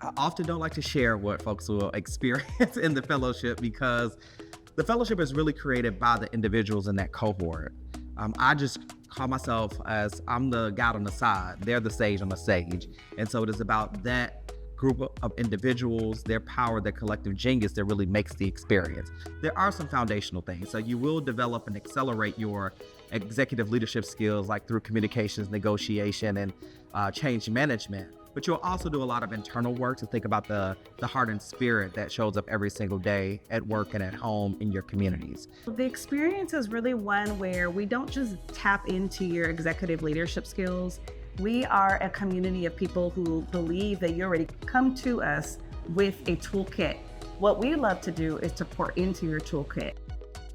I often don't like to share what folks will experience in the fellowship because the fellowship is really created by the individuals in that cohort. I just call myself as I'm the guy on the side. They're the sage on the stage. And so it is about that group of individuals, their power, their collective genius that really makes the experience. There are some foundational things. So you will develop and accelerate your executive leadership skills, like through communications, negotiation, and change management. But you'll also do a lot of internal work to think about the heart and spirit that shows up every single day at work and at home in your communities. The experience is really one where we don't just tap into your executive leadership skills. We are a community of people who believe that you already come to us with a toolkit. What we love to do is to pour into your toolkit.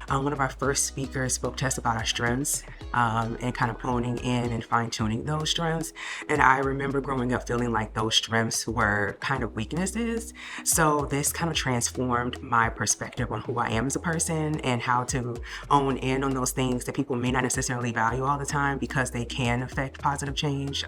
One of our first speakers spoke to us about our strengths and kind of honing in and fine-tuning those strengths. And I remember growing up feeling like those strengths were kind of weaknesses. So this kind of transformed my perspective on who I am as a person and how to own in on those things that people may not necessarily value all the time because they can affect positive change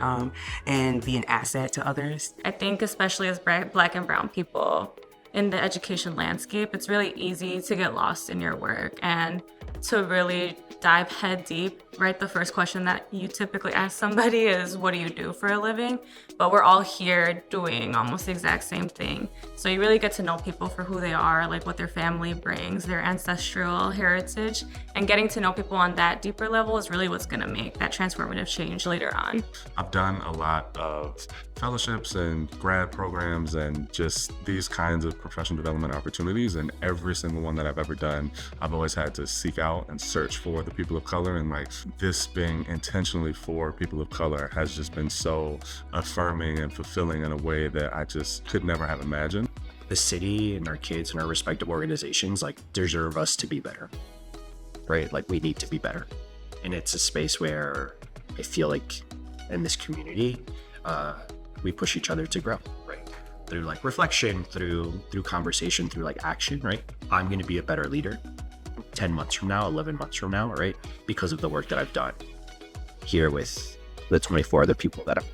and be an asset to others. I think especially as Black and brown people, in the education landscape, it's really easy to get lost in your work and to really dive head deep, right? The first question that you typically ask somebody is, what do you do for a living? But we're all here doing almost the exact same thing. So you really get to know people for who they are, like what their family brings, their ancestral heritage, and getting to know people on that deeper level is really what's gonna make that transformative change later on. I've done a lot of fellowships and grad programs and just these kinds of professional development opportunities, and every single one that I've ever done, I've always had to seek out and search for the people of color, and like this being intentionally for people of color has just been so affirming and fulfilling in a way that I just could never have imagined. The city and our kids and our respective organizations like deserve us to be better, right? Like we need to be better. And it's a space where I feel like in this community, we push each other to grow, right? Through like reflection, through conversation, through like action, right? I'm going to be a better leader 10 months from now, 11 months from now, right? Because of the work that I've done here with the 24 other people that I'm